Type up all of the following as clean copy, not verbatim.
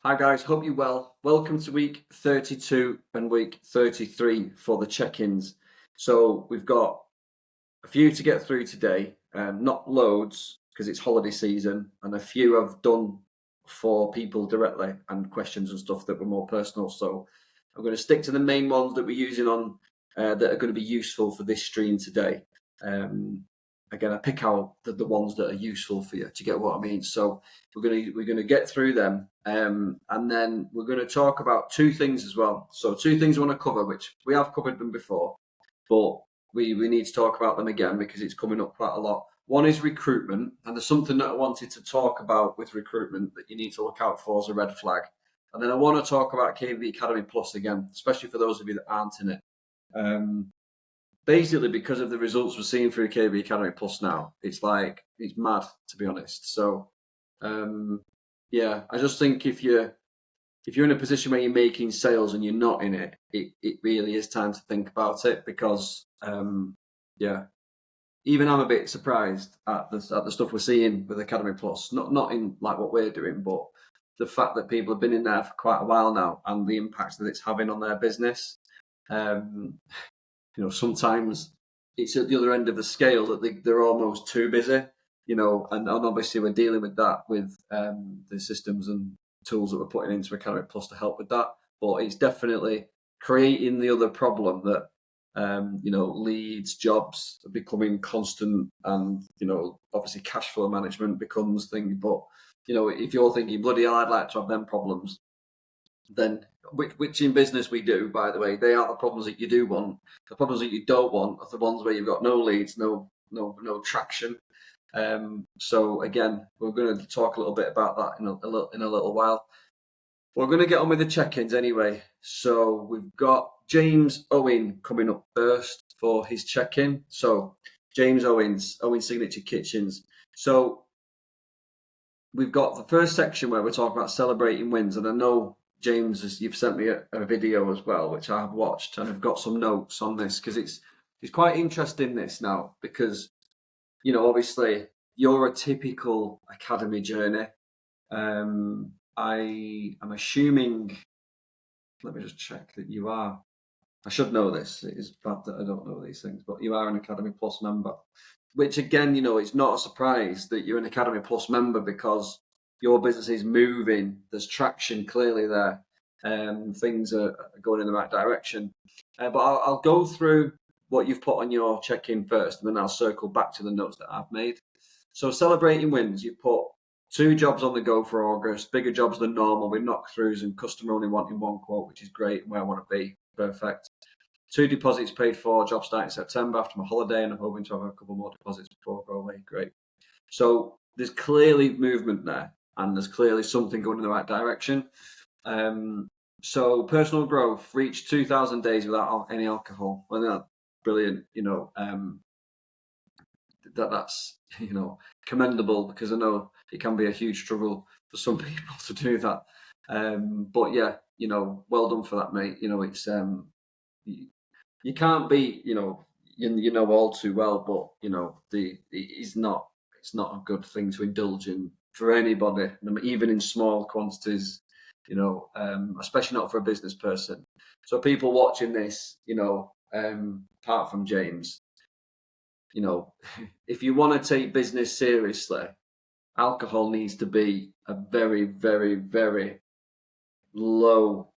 Hi guys, hope you're well. Welcome to week 32 and week 33 for the check-ins. So we've got a few to get through today, not loads because it's holiday season, and a few I've done for people directly and questions and stuff that were more personal. So I'm going to stick to the main ones that we're using on that are going to be useful for this stream today. Again, I pick out the ones that are useful for you. Do you get what I mean? So we're gonna get through them, and then we're going to talk about two things as well. So two things I want to cover, which we have covered them before, but we need to talk about them again because it's coming up quite a lot. One is recruitment, and there's something that I wanted to talk about with recruitment that you need to look out for as a red flag. And then I want to talk about KB Academy Plus again, especially for those of you that aren't in it. Basically, because of the results we're seeing through KB Academy Plus now, it's mad, to be honest. So yeah, I just think if you're in a position where you're making sales and you're not in it, it really is time to think about it because yeah, even I'm a bit surprised at the stuff we're seeing with Academy Plus. Not in like what we're doing, but the fact that people have been in there for quite a while now and the impact that it's having on their business. Sometimes it's at the other end of the scale that they're almost too busy. And obviously we're dealing with that with the systems and tools that we're putting into Academy Plus to help with that. But it's definitely creating the other problem that leads, jobs are becoming constant, and obviously cash flow management becomes thing. But if you're thinking, bloody hell, I'd like to have them problems, then which in business we do, by the way, they are the problems that you do want. The problems that you don't want are the ones where you've got no leads, no traction. So again, we're going to talk a little bit about that in a little while. We're going to get on with the check-ins anyway. So we've got James Owen coming up first for his check-in. So James Owen Signature Kitchens. So we've got the first section where we're talking about celebrating wins, and I know James, you've sent me a video as well, which I have watched, and I've got some notes on this because it's quite interesting this now because obviously you're a typical academy journey. I am assuming. Let me just check that you are. I should know this. It is bad that I don't know these things, but you are an Academy Plus member, which again, it's not a surprise that you're an Academy Plus member because your business is moving. There's traction clearly there. Things are going in the right direction. But I'll go through what you've put on your check-in first, and then I'll circle back to the notes that I've made. So celebrating wins, you've put 2 jobs on the go for August, bigger jobs than normal with knock-throughs and customer only wanting 1 quote, which is great and where I want to be. Perfect. 2 deposits paid for, job starting September after my holiday, and I'm hoping to have a couple more deposits before I go away. Great. So there's clearly movement there, and there's clearly something going in the right direction. So personal growth, reached 2,000 days without any alcohol. Well, that's brilliant. That's commendable because I know it can be a huge struggle for some people to do that. But yeah, well done for that, mate. It's you can't be, you know all too well, but it's not a good thing to indulge in for anybody, even in small quantities. Especially not for a business person. So people watching this, apart from James, if you want to take business seriously, alcohol needs to be a very, very, very low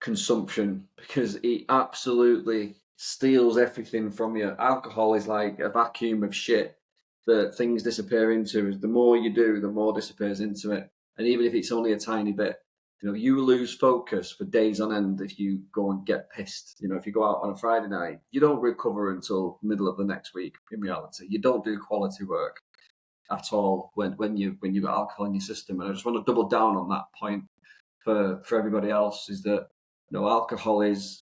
consumption because it absolutely steals everything from you. Alcohol is like a vacuum of shit that things disappear into. The more you do, the more disappears into it. And even if it's only a tiny bit, you lose focus for days on end if you go and get pissed. If you go out on a Friday night, you don't recover until middle of the next week. In reality, you don't do quality work at all when you've got alcohol in your system. And I just want to double down on that point for everybody else is that alcohol is,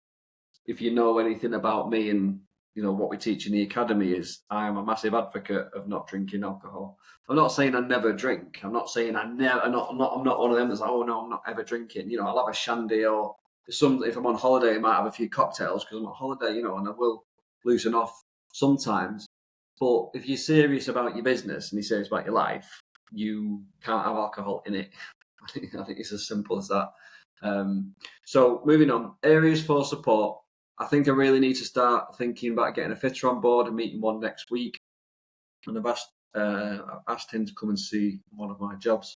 if you know anything about me and what we teach in the academy, is I am a massive advocate of not drinking alcohol. I'm not saying I never drink. I'm not saying I'm not one of them that's like, oh no, I'm not ever drinking. I'll have a shandy, or if I'm on holiday I might have a few cocktails because I'm on holiday, and I will loosen off sometimes. But if you're serious about your business and you're serious about your life, you can't have alcohol in it. I think it's as simple as that. So moving on, areas for support. I think I really need to start thinking about getting a fitter on board and meeting one next week. And I've asked him to come and see one of my jobs.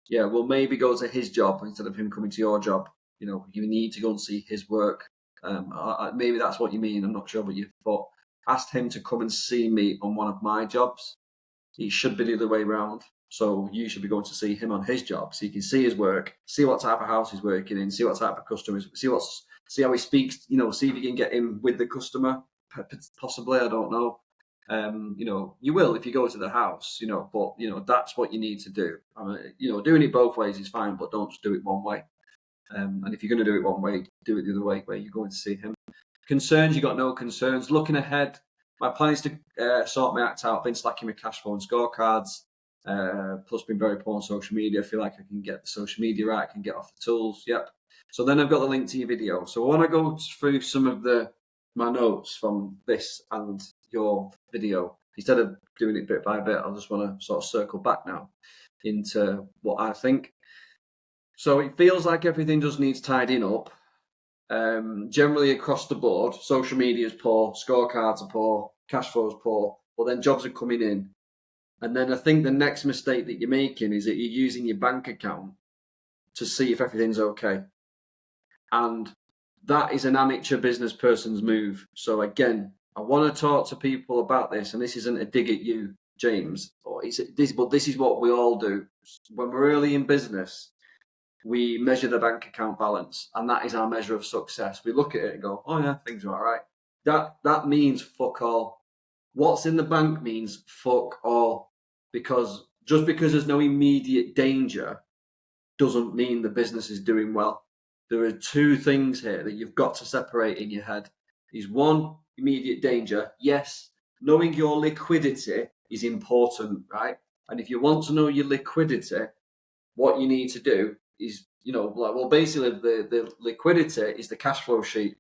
Yeah, we'll maybe go to his job instead of him coming to your job. You need to go and see his work. Maybe that's what you mean. I'm not sure what you thought. Asked him to come and see me on one of my jobs. It should be the other way around. So you should be going to see him on his job, so you can see his work, see what type of house he's working in, see what type of customers, see how he speaks. See if you can get him with the customer. Possibly, I don't know. You will if you go to the house. But that's what you need to do. Doing it both ways is fine, but don't just do it one way. And if you're going to do it one way, do it the other way, where you're going to see him. Concerns, you got no concerns. Looking ahead, my plan is to sort my act out. Been slacking with cash flow and scorecards. Plus, been very poor on social media. I feel like I can get the social media right. I can get off the tools. Yep. So then I've got the link to your video. So I want to go through some of my notes from this and your video. Instead of doing it bit by bit, I just want to sort of circle back now into what I think. So it feels like everything just needs tidying up. Generally across the board, social media is poor, scorecards are poor, cash flow is poor, but then jobs are coming in. And then I think the next mistake that you're making is that you're using your bank account to see if everything's okay. And that is an amateur business person's move. So again, I want to talk to people about this, and this isn't a dig at you, James, but this is what we all do. When we're early in business, we measure the bank account balance, and that is our measure of success. We look at it and go, oh yeah, things are all right. That means fuck all. What's in the bank means fuck all. Because just because there's no immediate danger doesn't mean the business is doing well. There are two things here that you've got to separate in your head. Is one, immediate danger. Yes, knowing your liquidity is important, right? And if you want to know your liquidity, what you need to do is, basically the liquidity is the cash flow sheet.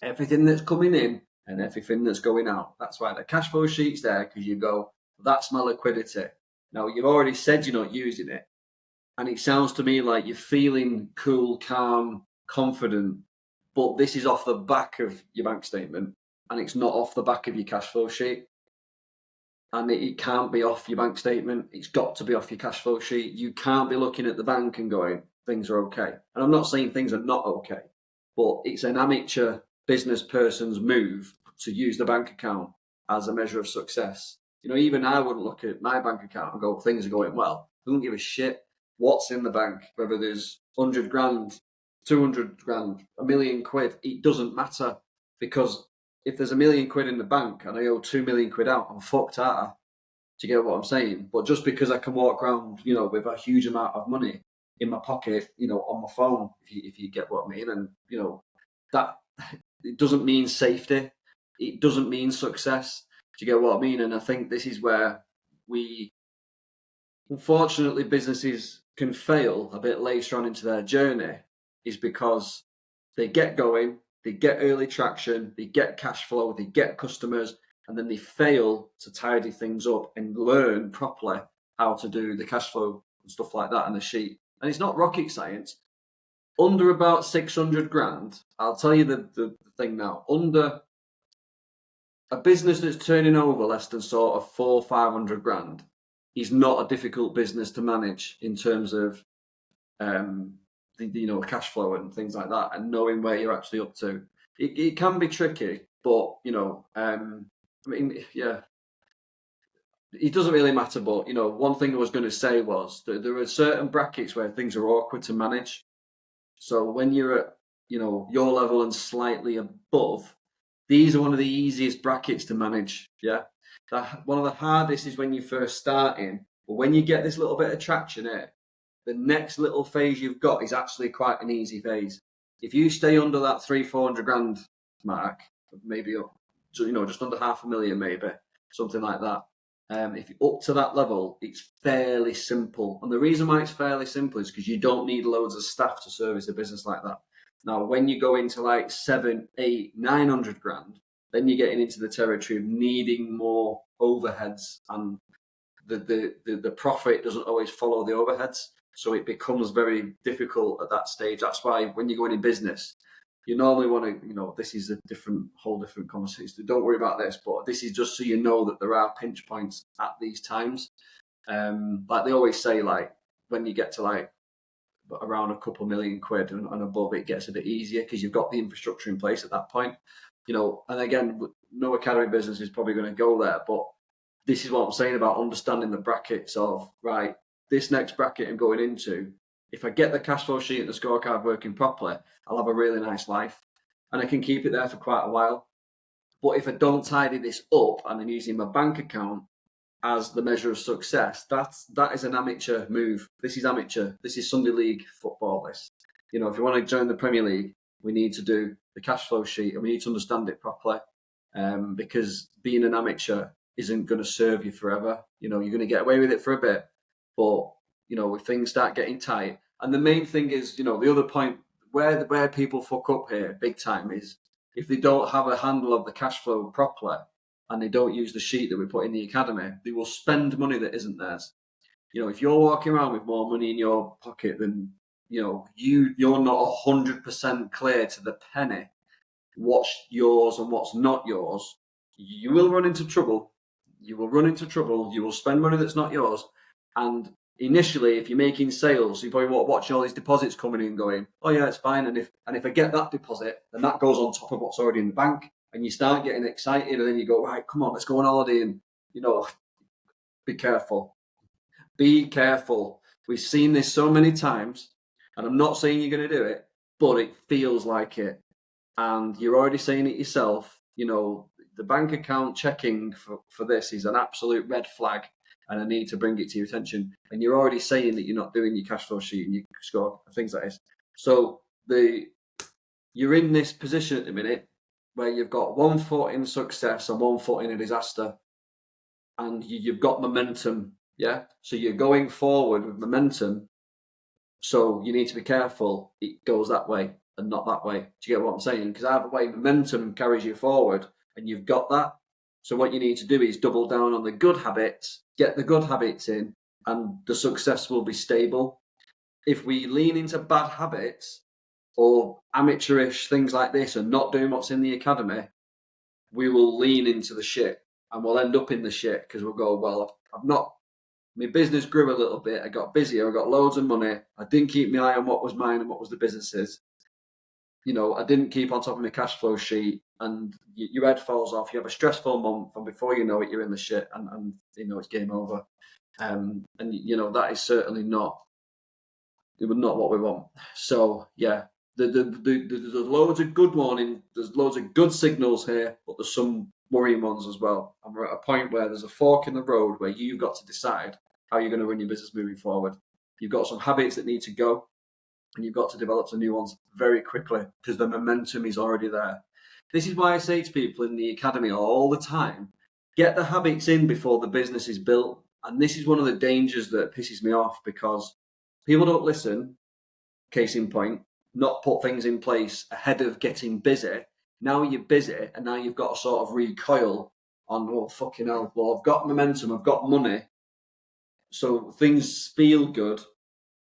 Everything that's coming in and everything that's going out. That's why the cash flow sheet's there, because you go, that's my liquidity. Now, you've already said you're not using it. And it sounds to me like you're feeling cool, calm, confident, but this is off the back of your bank statement and it's not off the back of your cash flow sheet. And it can't be off your bank statement. It's got to be off your cash flow sheet. You can't be looking at the bank and going, things are okay. And I'm not saying things are not okay, but it's an amateur business person's move to use the bank account as a measure of success. Even I wouldn't look at my bank account and go, things are going well. I don't give a shit what's in the bank, whether there's 100 grand, 200 grand, £1 million. It doesn't matter, because if there's £1 million in the bank and I owe 2 million quid out, I'm fucked out. Do you get what I'm saying? But just because I can walk around, with a huge amount of money in my pocket, on my phone, if you get what I mean, and that it doesn't mean safety. It doesn't mean success. Do you get what I mean? And I think this is where unfortunately, businesses can fail a bit later on into their journey, is because they get going, they get early traction, they get cash flow, they get customers, and then they fail to tidy things up and learn properly how to do the cash flow and stuff like that on the sheet. And it's not rocket science. Under about 600 grand, I'll tell you the thing now, under a business that's turning over less than sort of 400-500 grand is not a difficult business to manage in terms of cash flow and things like that, and knowing where you're actually up to. It can be tricky, but it doesn't really matter. But one thing I was going to say was that there are certain brackets where things are awkward to manage. So when you're at your level and slightly above, these are one of the easiest brackets to manage. Yeah. One of the hardest is when you're first starting, but when you get this little bit of traction here, the next little phase you've got is actually quite an easy phase. If you stay under that 300-400 grand mark, maybe just under 500,000, maybe something like that. If you're up to that level, it's fairly simple. And the reason why it's fairly simple is because you don't need loads of staff to service a business like that. Now, when you go into like 700, 800, 900 grand, then you're getting into the territory of needing more overheads, and the profit doesn't always follow the overheads. So it becomes very difficult at that stage. That's why when you go in business, you normally want to, this is a whole different conversation. So don't worry about this, but this is just so you know that there are pinch points at these times. Like they always say, like when you get to like around a couple £1,000,000 and above, it gets a bit easier because you've got the infrastructure in place at that point. And again, no academy business is probably going to go there, but this is what I'm saying about understanding the brackets of, right, this next bracket I'm going into, if I get the cash flow sheet and the scorecard working properly, I'll have a really nice life and I can keep it there for quite a while. But if I don't tidy this up and I'm using my bank account as the measure of success, that is an amateur move. This is amateur. This is Sunday League football. This, if you want to join the Premier League, we need to do the cash flow sheet and we need to understand it properly. Because being an amateur isn't going to serve you forever. You're going to get away with it for a bit, but if things start getting tight, and the main thing is, the other point where people fuck up here big time is if they don't have a handle of the cash flow properly and they don't use the sheet that we put in the academy, they will spend money that isn't theirs. If you're walking around with more money in your pocket than you're not 100% clear to the penny what's yours and what's not yours, you will run into trouble. You will spend money that's not yours. And initially, if you're making sales, you probably won't watch all these deposits coming in going, oh yeah, it's fine. And if I get that deposit, then that goes on top of what's already in the bank. And you start getting excited and then you go, right, come on, let's go on holiday. And, be careful. Be careful. We've seen this so many times. And I'm not saying you're going to do it, but it feels like it. And you're already saying it yourself, the bank account checking for this is an absolute red flag and I need to bring it to your attention. And you're already saying that you're not doing your cash flow sheet and your score, things like this. So you're in this position at the minute where you've got 1 foot in success and 1 foot in a disaster. And you've got momentum, yeah? So you're going forward with momentum. So you need to be careful. It goes that way and not that way. Do you get what I'm saying? Because either way, momentum carries you forward and you've got that. So what you need to do is double down on the good habits, get the good habits in, and the success will be stable. If we lean into bad habits or amateurish things like this and not doing what's in the academy, we will lean into the shit and we'll end up in the shit because we'll go, well, my business grew a little bit. I got busier. I got loads of money. I didn't keep my eye on what was mine and what was the business's. I didn't keep on top of my cash flow sheet and your head falls off. You have a stressful month and before you know it, you're in the shit and it's game over. And that is certainly not what we want. So yeah, there's loads of good warning. There's loads of good signals here, but there's some worrying ones as well. And we're at a point where there's a fork in the road where you've got to decide how you're going to run your business moving forward. You've got some habits that need to go, and you've got to develop some new ones very quickly because the momentum is already there. This is why I say to people in the academy all the time, get the habits in before the business is built. And this is one of the dangers that pisses me off because people don't listen, case in point, not put things in place ahead of getting busy. Now you're busy and now you've got to sort of recoil on, oh, fucking hell, well, I've got momentum, I've got money. So things feel good.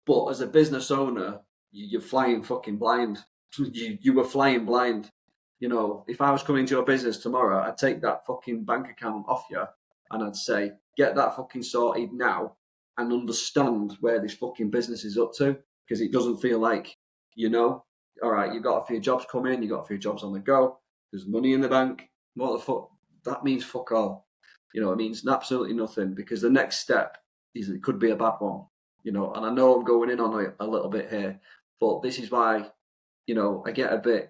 But as a business owner, you're flying fucking blind. You were flying blind. If I was coming into your business tomorrow, I'd take that fucking bank account off you and I'd say, get that fucking sorted now and understand where this fucking business is up to because it doesn't feel like, all right, you've got a few jobs coming, you've got a few jobs on the go, there's money in the bank. What the fuck? That means fuck all. It means absolutely nothing because the next step is it could be a bad one. And I know I'm going in on a little bit here, but this is why, I get a bit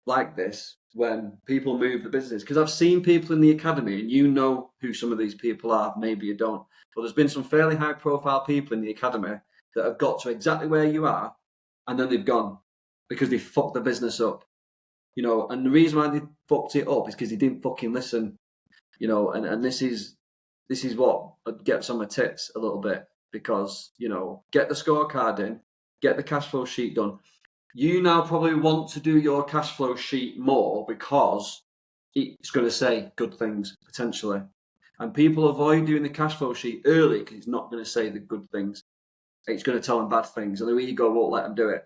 like this when people move the business. Because I've seen people in the academy, and you know who some of these people are, maybe you don't. But there's been some fairly high-profile people in the academy that have got to exactly where you are, and then they've gone because they fucked the business up. And the reason why they fucked it up is because they didn't fucking listen. And this is what gets on my tits a little bit. Because, get the scorecard in, get the cash flow sheet done. You now probably want to do your cash flow sheet more because it's going to say good things, potentially. And people avoid doing the cash flow sheet early because it's not going to say the good things. it's going to tell them bad things, and their ego won't let them do it.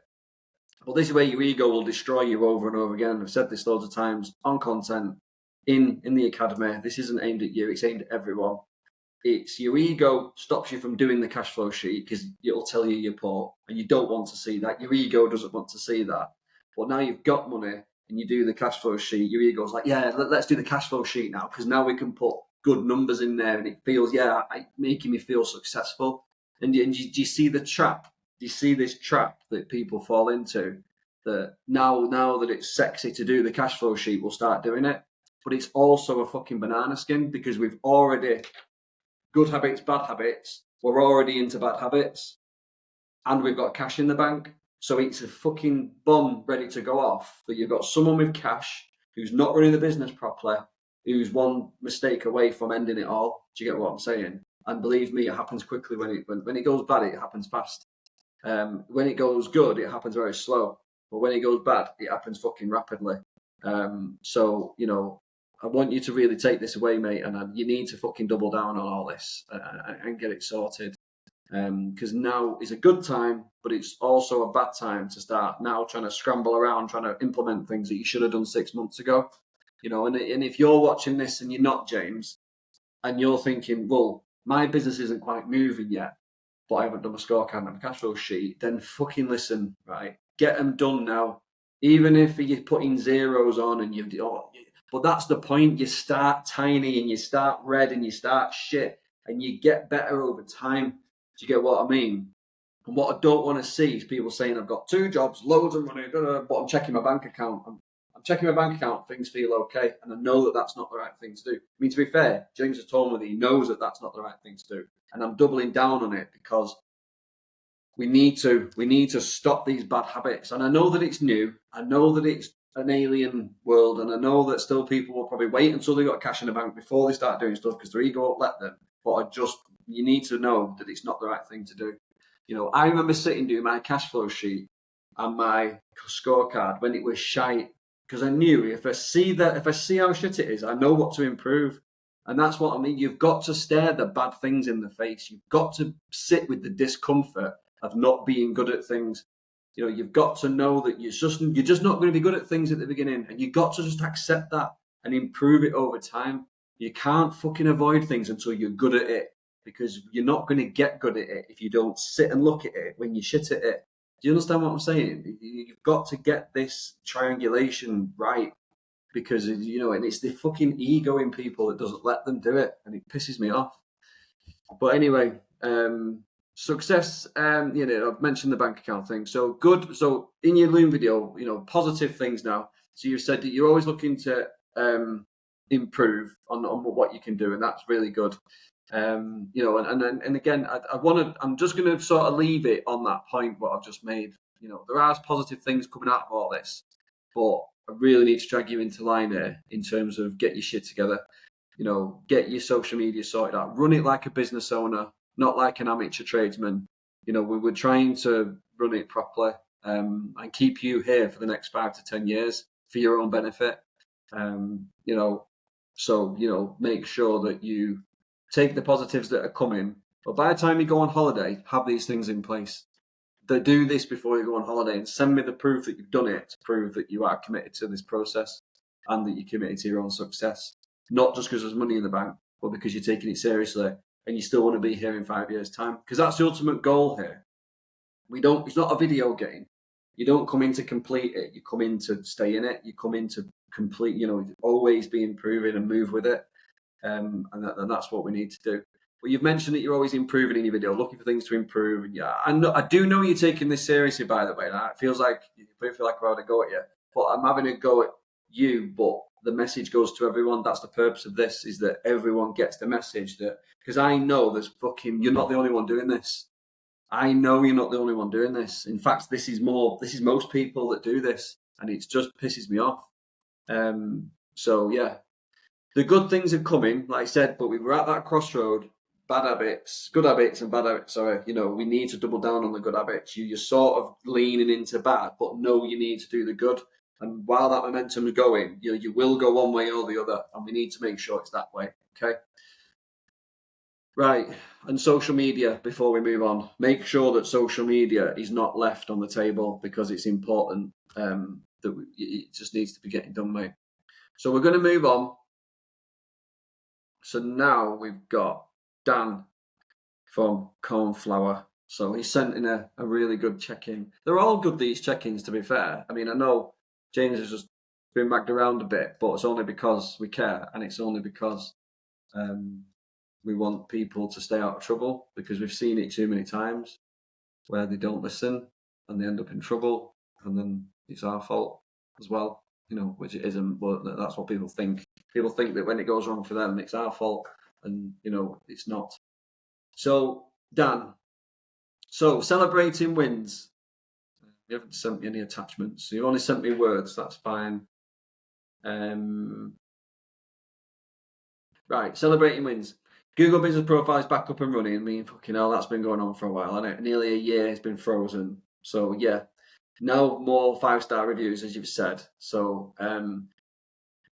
Well, this is where your ego will destroy you over and over again. I've said this loads of times on content in the academy. This isn't aimed at you; it's aimed at everyone. It's your ego stops you from doing the cash flow sheet because it'll tell you you're poor, and you don't want to see that. Your ego doesn't want to see that. But now you've got money and you do the cash flow sheet, your ego's like, yeah, let's do the cash flow sheet now, because now we can put good numbers in there, and it feels, making me feel successful. And do you see the trap? Do you see this trap that people fall into? That now that it's sexy to do the cash flow sheet, we'll start doing it. But it's also a fucking banana skin, because we've already good habits, bad habits. We're already into bad habits, and we've got cash in the bank. So it's a fucking bomb ready to go off. That you've got someone with cash who's not running the business properly, who's one mistake away from ending it all. Do you get what I'm saying? And believe me, it happens quickly. When it goes bad, it happens fast. When it goes good, it happens very slow. But when it goes bad, it happens fucking rapidly. So, I want you to really take this away, mate, and you need to fucking double down on all this and get it sorted. Because now is a good time, but it's also a bad time to start now trying to scramble around, trying to implement things that you should have done 6 months ago. And if you're watching this and you're not James, and you're thinking, well, my business isn't quite moving yet, but I haven't done a scorecard and a cash flow sheet, then fucking listen, right? Get them done now. Even if you're putting zeros on and but that's the point. You start tiny and you start red and you start shit and you get better over time. Do you get what I mean? And what I don't want to see is people saying, I've got 2 jobs, loads of money, but I'm checking my bank account. I'm checking my bank account, things feel okay, and I know that that's not the right thing to do. I mean, to be fair, James has told me that he knows that that's not the right thing to do, and I'm doubling down on it because we need to stop these bad habits. And I know that it's new, I know that it's an alien world, and I know that still people will probably wait until they got cash in the bank before they start doing stuff because their ego won't let them. But you need to know that it's not the right thing to do. I remember sitting doing my cash flow sheet and my scorecard when it was shite, because I knew if I see how shit it is, I know what to improve. And that's what I mean. You've got to stare the bad things in the face. You've got to sit with the discomfort of not being good at things. You've got to know that you're just not going to be good at things at the beginning, and you've got to just accept that and improve it over time. You can't fucking avoid things until you're good at it, because you're not going to get good at it if you don't sit and look at it when you're shit at it. Do you understand what I'm saying? You've got to get this triangulation right, because and it's the fucking ego in people that doesn't let them do it, and it pisses me off. But anyway, success. I've mentioned the bank account thing. So good. So in your Loom video, positive things now. So you've said that you're always looking to improve on what you can do, and that's really good. And again, I'm just going to sort of leave it on that point what I've just made. There are positive things coming out of all this, but I really need to drag you into line here in terms of get your shit together. Get your social media sorted out. Run it like a business owner, not like an amateur tradesman. We were trying to run it properly and keep you here for the next 5 to 10 years for your own benefit. So make sure that you take the positives that are coming. But by the time you go on holiday, have these things in place. Do this before you go on holiday and send me the proof that you've done it to prove that you are committed to this process and that you're committed to your own success. Not just because there's money in the bank, but because you're taking it seriously and you still want to be here in 5 years' time. Because that's the ultimate goal here. It's not a video game. You don't come in to complete it. You come in to stay in it. You come in to complete, always be improving and move with it. And that's what we need to do. But you've mentioned that you're always improving in your video, looking for things to improve. And yeah, I do know you're taking this seriously, by the way. And it feels like I'm having a go at you, but I'm having a go at you. But the message goes to everyone. That's the purpose of this: is that everyone gets the message. That because I know you're not the only one doing this. I know you're not the only one doing this. In fact, this is most people that do this, and it just pisses me off. So yeah. The good things are coming, like I said, but we were at that crossroad. Good habits and bad habits. Sorry, we need to double down on the good habits. You're sort of leaning into bad, but no, you need to do the good. And while that momentum is going, you will go one way or the other, and we need to make sure it's that way. Okay. Right. And social media, before we move on, make sure that social media is not left on the table, because it's important. It just needs to be getting done, mate. So we're going to move on. So now we've got Dan from Cornflower. So he sent in a really good check-in. They're all good, these check-ins, to be fair. I mean, I know James has just been backed around a bit, but it's only because we care, and it's only because we want people to stay out of trouble, because we've seen it too many times where they don't listen and they end up in trouble, and then it's our fault as well, which it isn't, but that's what people think. People think that when it goes wrong for them, it's our fault, and, it's not. So, Dan, celebrating wins. You haven't sent me any attachments. You've only sent me words, that's fine. Right, celebrating wins. Google Business Profile is back up and running. I mean, fucking hell, that's been going on for a while, hasn't it? Nearly a year it's been frozen. So, yeah. Now more 5-star reviews, as you've said. So,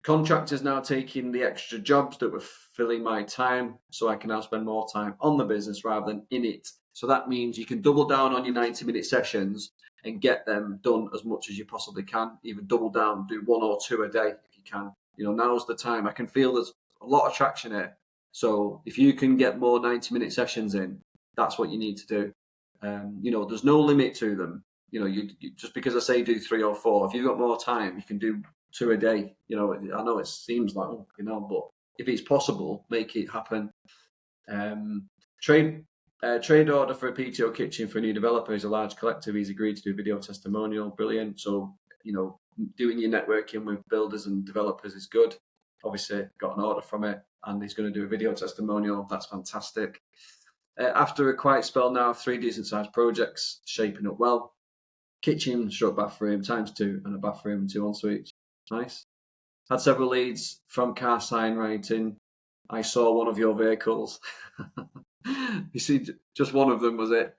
Contractors now taking the extra jobs that were filling my time, so I can now spend more time on the business rather than in it. So that means you can double down on your 90-minute sessions and get them done as much as you possibly can. Even double down, do 1 or 2 a day if you can. Now's the time. I can feel there's a lot of traction here. So if you can get more 90-minute sessions in, that's what you need to do. There's no limit to them. You just because I say do 3 or 4, if you've got more time, you can do 2 a day. I know it seems like, but if it's possible, make it happen. Trade order for a PTO kitchen for a new developer is a large collective. He's agreed to do a video testimonial. Brilliant. So, doing your networking with builders and developers is good. Obviously, got an order from it, and he's going to do a video testimonial. That's fantastic. After a quiet spell now, 3 decent-sized projects, shaping up well. Kitchen, short bathroom, ×2, and a bathroom and 2 en-suites. Nice. Had several leads from car sign writing. I saw one of your vehicles. You see, just one of them was it.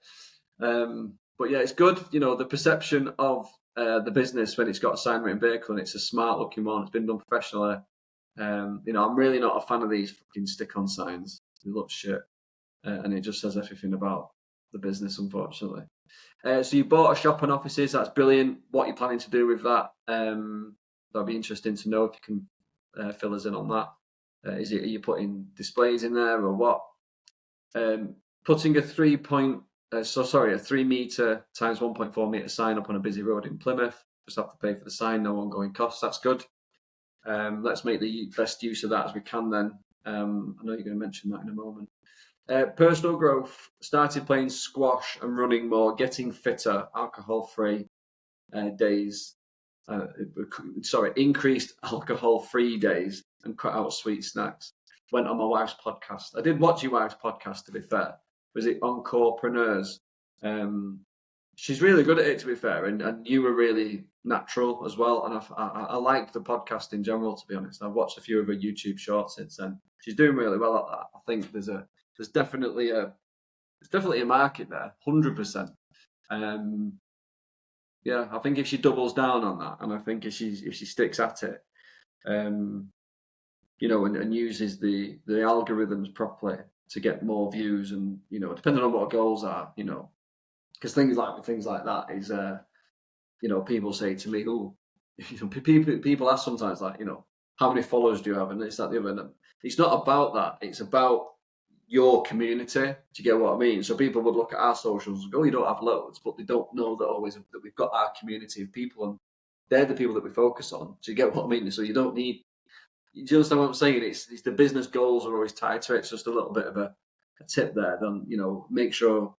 But yeah, it's good. The perception of the business when it's got a sign written vehicle and it's a smart looking one. It's been done professionally. I'm really not a fan of these fucking stick-on signs. They look shit, and it just says everything about the business, unfortunately. So you bought a shop and offices. That's brilliant. What are you planning to do with that? That'd be interesting to know if you can fill us in on that. Are you putting displays in there or what? Putting a 3 meter times 1.4 meter sign up on a busy road in Plymouth. Just have to pay for the sign, no ongoing costs. That's good. Let's make the best use of that as we can then. I know you're going to mention that in a moment. Personal growth. Started playing squash and running more, getting fitter, alcohol-free days. Increased alcohol-free days and cut out sweet snacks. Went on my wife's podcast. I did watch your wife's podcast, to be fair. Was it Encorepreneurs? She's really good at it, to be fair, and you were really natural as well. And I like the podcast in general, to be honest. I've watched a few of her YouTube shorts since then. She's doing really well at that. I think there's definitely a market there, 100%. Yeah, I think if she doubles down on that, and I think if she sticks at it, and uses the algorithms properly to get more views, and depending on what her goals are, because things like that is, people say to me, people ask sometimes, like, how many followers do you have, and it's that the other. And it's not about that. It's about your community. Do you get what I mean? So people would look at our socials and go, you don't have loads, but they don't know that we've got our community of people, and they're the people that we focus on. Do you get what I mean? So you don't need. Do you understand what I'm saying? It's the business goals are always tied to it. It's just a little bit of a tip there. Then make sure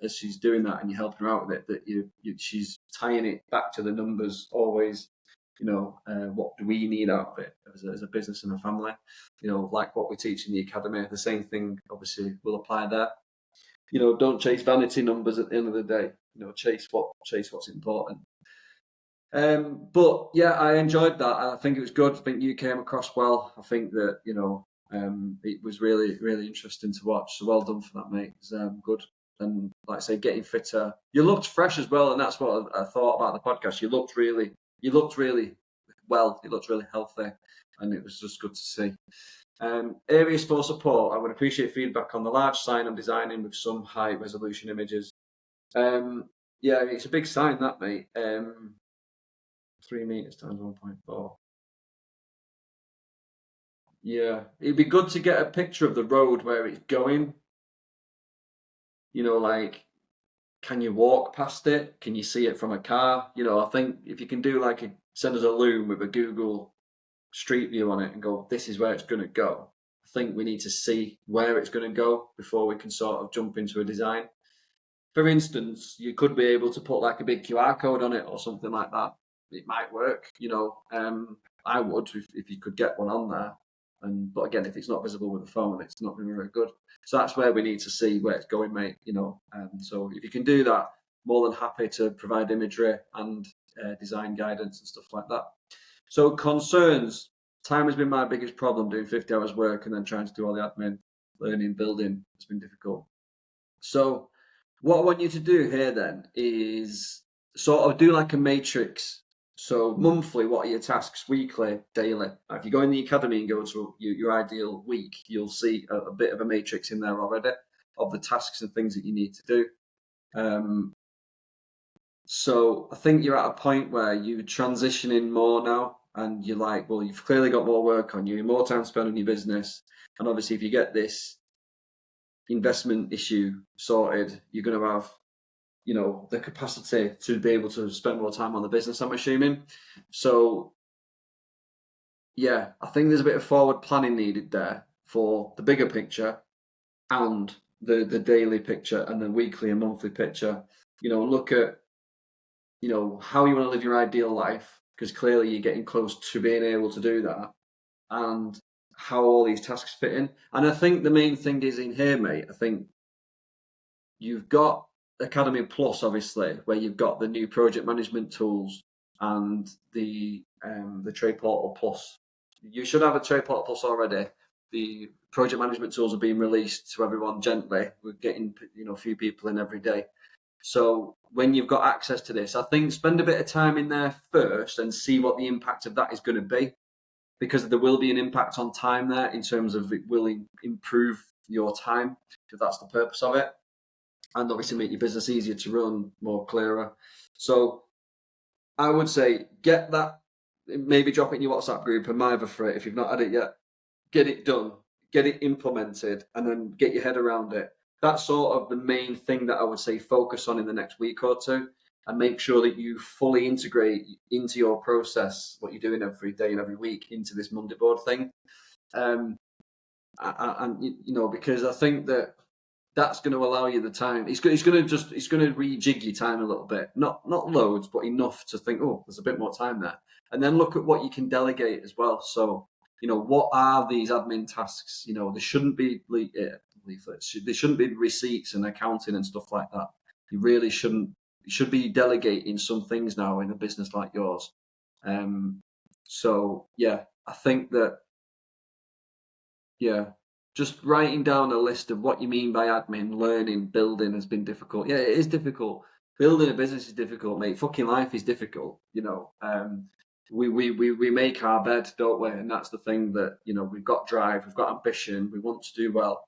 as she's doing that and you're helping her out with it, that she's tying it back to the numbers always. What do we need out of it as a business and a family? Like what we teach in the academy, the same thing obviously will apply there. Don't chase vanity numbers at the end of the day. Chase what's important. But yeah, I enjoyed that. I think it was good. I think you came across well. I think that it was really, really interesting to watch. So well done for that, mate. It's good. And like I say, getting fitter. You looked fresh as well, and that's what I thought about the podcast. You looked really well. You looked really healthy, and it was just good to see. Areas for support. I would appreciate feedback on the large sign I'm designing with some high resolution images. Yeah, it's a big sign that, mate. 3 meters times 1.4. Yeah, it'd be good to get a picture of the road where it's going. You know, like, can you walk past it? Can you see it from a car? You know, I think if you can do like send us a loom with a Google Street View on it and go, this is where it's going to go. I think we need to see where it's going to go before we can sort of jump into a design. For instance, you could be able to put like a big QR code on it or something like that. It might work, you know. I would if you could get one on there. But again, if it's not visible with the phone, it's not really very good. So that's where we need to see where it's going, mate. You know, so if you can do that, more than happy to provide imagery and design guidance and stuff like that. So concerns. Time has been my biggest problem. Doing 50 hours work and then trying to do all the admin, learning, building. It's been difficult. So what I want you to do here then is sort of do like a matrix. So monthly, what are your tasks? Weekly, daily. If you go in the academy and go to your ideal week, you'll see a bit of a matrix in there already of the tasks and things that you need to do. So I think you're at a point where you're transitioning more now, and you're like, well, you've clearly got more work on you, more time spent on your business, and obviously if you get this investment issue sorted, you're going to have, you know, the capacity to be able to spend more time on the business, I'm assuming. So yeah, I think there's a bit of forward planning needed there for the bigger picture and the daily picture and the weekly and monthly picture. You know, look at, you know, how you want to live your ideal life, because clearly you're getting close to being able to do that, and how all these tasks fit in. And I think the main thing is in here, mate, I think you've got Academy Plus, obviously, where you've got the new project management tools and the Trade Portal Plus. You should have a Trade Portal Plus already. The project management tools are being released to everyone gently. We're getting, you know, a few people in every day. So when you've got access to this, I think spend a bit of time in there first and see what the impact of that is going to be, because there will be an impact on time there in terms of it will improve your time, if that's the purpose of it, and obviously make your business easier to run, more clearer. So I would say get that, maybe drop it in your WhatsApp group and either for it if you've not had it yet. Get it done, get it implemented, and then get your head around it. That's sort of the main thing that I would say focus on in the next week or two, and make sure that you fully integrate into your process what you're doing every day and every week into this Monday board thing. And you know, because I think that's going to allow you the time. It's going to rejig your time a little bit, not loads, but enough to think, oh, there's a bit more time there, and then look at what you can delegate as well. So, you know, what are these admin tasks? You know, there shouldn't be leaflets. There shouldn't be receipts and accounting and stuff like that. You really shouldn't. You should be delegating some things now in a business like yours. So yeah, I think that, yeah, just writing down a list of what you mean by admin, learning, building has been difficult. Yeah, it is difficult. Building a business is difficult, mate. Fucking life is difficult, you know. We make our bed, don't we? And that's the thing that, you know, we've got drive, we've got ambition, we want to do well.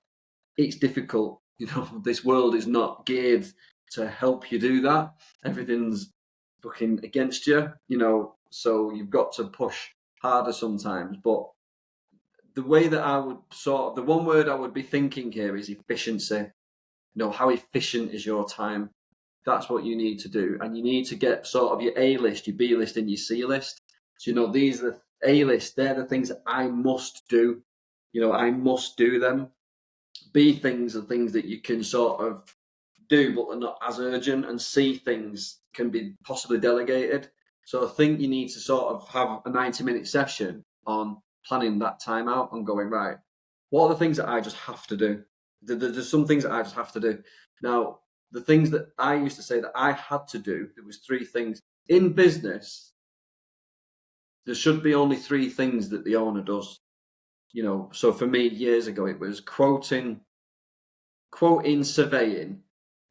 It's difficult, you know. This world is not geared to help you do that. Everything's fucking against you, you know. So you've got to push harder sometimes. But the way that I would the one word I would be thinking here is efficiency. You know, how efficient is your time? That's what you need to do. And you need to get sort of your A list, your B list, and your C list. So, you know, these are the A list, they're the things that I must do. You know, I must do them. B things are things that you can sort of do, but they're not as urgent. And C things can be possibly delegated. So I think you need to sort of have a 90-minute session on planning that time out and going, right, what are the things that I just have to do? There's some things that I just have to do. Now, the things that I used to say that I had to do, there was 3 things. In business, there should be only 3 things that the owner does. You know, so for me, years ago, it was quoting, surveying,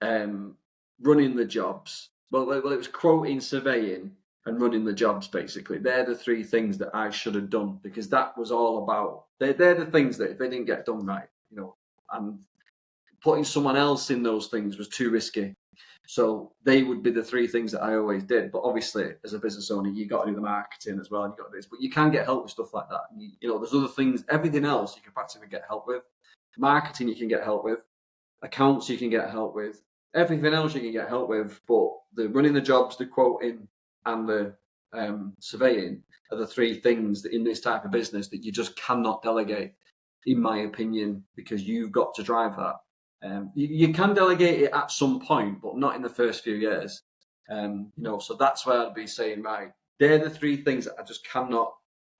running the jobs. Well, it was quoting, surveying, and running the jobs, basically. They're the three things that I should have done, because that was all about, they're the things that if they didn't get done right, and putting someone else in those things was too risky. So they would be the three things that I always did. But obviously, as a business owner, you got to do the marketing as well, and you got to do this. But you can get help with stuff like that. There's other things. Everything else you can practically get help with. Marketing you can get help with. Accounts you can get help with. Everything else you can get help with. But the running the jobs, the quoting, and the surveying are the three things that in this type of business that you just cannot delegate, in my opinion, because you've got to drive that. You can delegate it at some point, but not in the first few years. So that's why I'd be saying, right, they're the three things that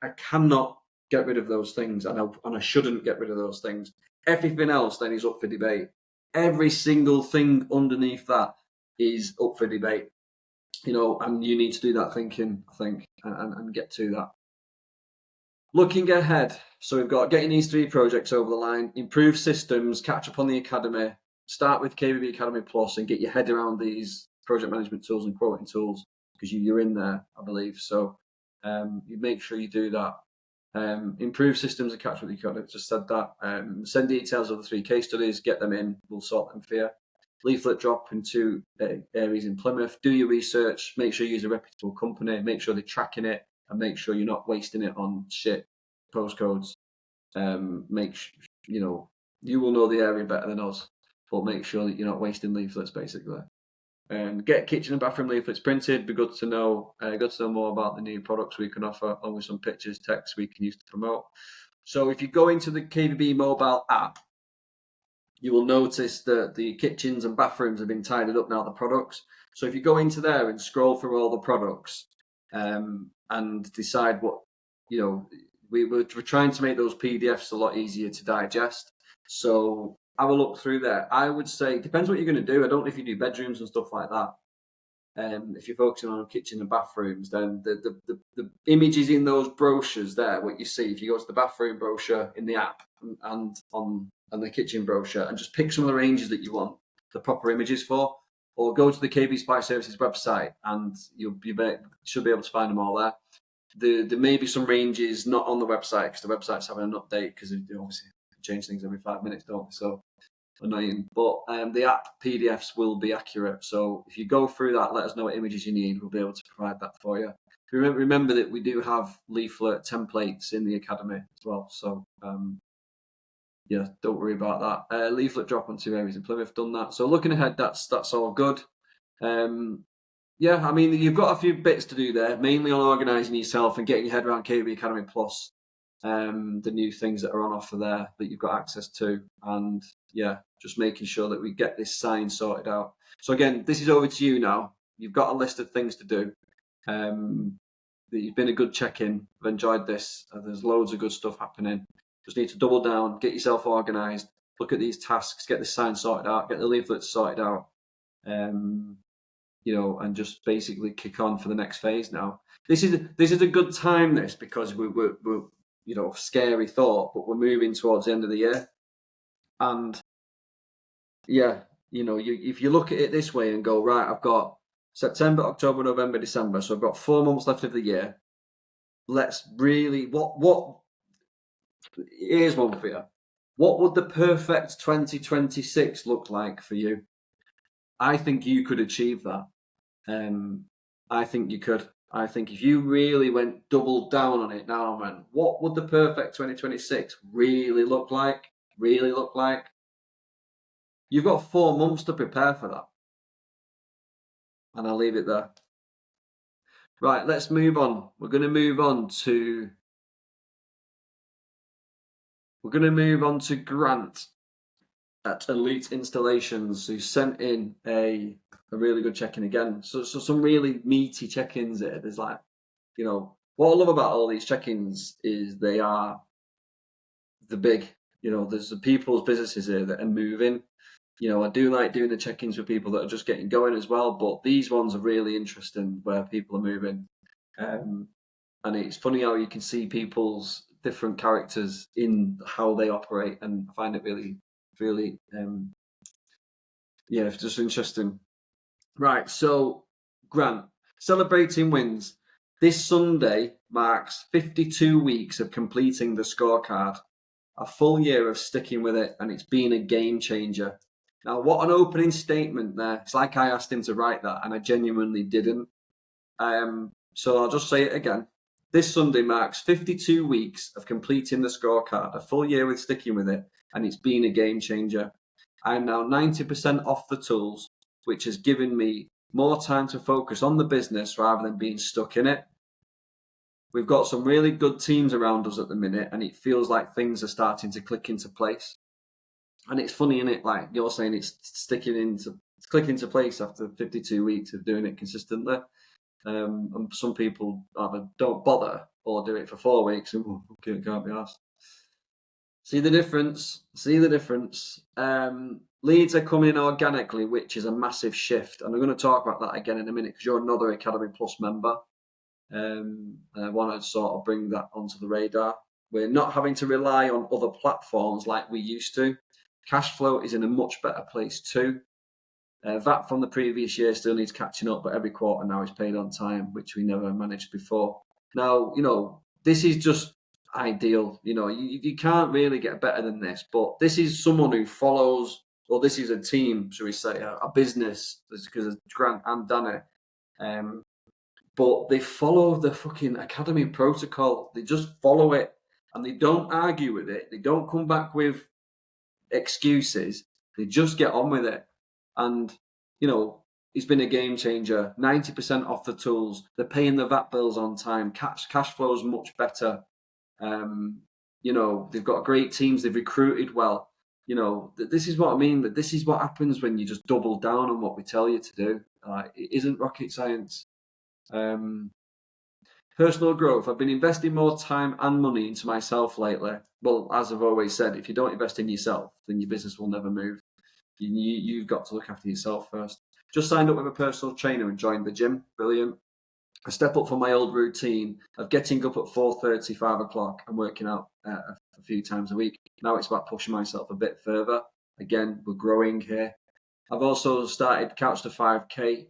I cannot get rid of those things, and I shouldn't get rid of those things. Everything else then is up for debate. Every single thing underneath that is up for debate, and you need to do that thinking, I think, and get to that. Looking ahead, so we've got getting these three projects over the line, improve systems, catch up on the academy, start with KBB Academy Plus, and get your head around these project management tools and quoting tools, because you're in there, I believe. So you make sure you do that. Improve systems and catch up with the academy. Just said that. Send details of the 3 case studies, get them in, we'll sort them for you. Leaflet drop in 2 areas in Plymouth. Do your research, make sure you use a reputable company, make sure they're tracking it, and make sure you're not wasting it on shit postcodes. You will know the area better than us, but make sure that you're not wasting leaflets, basically. Get kitchen and bathroom leaflets printed. Be good to know. Good to know more about the new products we can offer, along with some pictures, text we can use to promote. So if you go into the KBB mobile app, you will notice that the kitchens and bathrooms have been tidied up now, the products. So if you go into there and scroll through all the products, and decide what, we're trying to make those PDFs a lot easier to digest. So have a look through there. I would say, depends what you're going to do. I don't know if you do bedrooms and stuff like that. If you're focusing on kitchen and bathrooms, then the images in those brochures there, what you see, if you go to the bathroom brochure in the app and on the kitchen brochure, and just pick some of the ranges that you want the proper images for, or go to the KB Spy Services website and you should be able to find them all there. There may be some ranges not on the website, because the website's having an update, because they obviously change things every 5 minutes, don't they? So annoying. But the app PDFs will be accurate. So if you go through that, let us know what images you need. We'll be able to provide that for you. Remember that we do have leaflet templates in the academy as well. So don't worry about that. Leaflet drop on 2 areas in Plymouth, done that. So looking ahead, that's all good. You've got a few bits to do there, mainly on organising yourself and getting your head around KB Academy Plus, the new things that are on offer there that you've got access to, and just making sure that we get this sign sorted out. So again, this is over to you now. You've got a list of things to do. You've been a good check-in. I've enjoyed this. There's loads of good stuff happening. Just need to double down, get yourself organised, look at these tasks, get the sign sorted out, get the leaflets sorted out, and just basically kick on for the next phase now. This is a good time, because we're scary thought, but we're moving towards the end of the year. And if you look at it this way and go, right, I've got September, October, November, December, so I've got 4 months left of the year. Let's really, here's one for you. What would the perfect 2026 look like for you? I think you could achieve that. I think you could. I think if you really went double down on it now, man, what would the perfect 2026 really look like? You've got 4 months to prepare for that. And I'll leave it there. Right, let's move on. We're going to move on to Grant at Elite Installations, who sent in a really good check-in again. So some really meaty check-ins there. There's what I love about all these check-ins is they are the big, there's the people's businesses here that are moving. I do like doing the check-ins with people that are just getting going as well, but these ones are really interesting where people are moving. And it's funny how you can see people's different characters in how they operate, and I find it really, really, it's just interesting. Right, so Grant, Celebrating wins. This Sunday marks 52 weeks of completing the scorecard, a full year of sticking with it, and it's been a game changer. Now, what an opening statement there. It's like I asked him to write that, and I genuinely didn't. So I'll just say it again. This Sunday marks 52 weeks of completing the scorecard, a full year with sticking with it, and it's been a game changer. I am now 90% off the tools, which has given me more time to focus on the business rather than being stuck in it. We've got some really good teams around us at the minute, and it feels like things are starting to click into place. And it's funny, isn't it? Like you're saying, it's clicking into place after 52 weeks of doing it consistently. And some people either don't bother or do it for 4 weeks and can't be asked. See the difference? Leads are coming in organically, which is a massive shift. And I'm going to talk about that again in a minute because you're another Academy Plus member. And I want to sort of bring that onto the radar. We're not having to rely on other platforms like we used to. Cashflow is in a much better place too. VAT from the previous year still needs catching up, but every quarter now is paid on time, which we never managed before. Now, this is just ideal. You can't really get better than this, but this is someone who follows, or this is a team, shall we say, a business, because of Grant and Danny. But they follow the fucking Academy protocol. They just follow it, and they don't argue with it. They don't come back with excuses. They just get on with it. And, it's been a game changer. 90% off the tools. They're paying the VAT bills on time. Cash flow is much better. They've got great teams. They've recruited well. This is what I mean. That this is what happens when you just double down on what we tell you to do. It isn't rocket science. Personal growth. I've been investing more time and money into myself lately. Well, as I've always said, if you don't invest in yourself, then your business will never move. You've got to look after yourself first. Just signed up with a personal trainer and joined the gym. Brilliant. I step up from my old routine of getting up at 4:30, 5 o'clock and working out a few times a week. Now it's about pushing myself a bit further. Again, we're growing here. I've also started Couch to 5K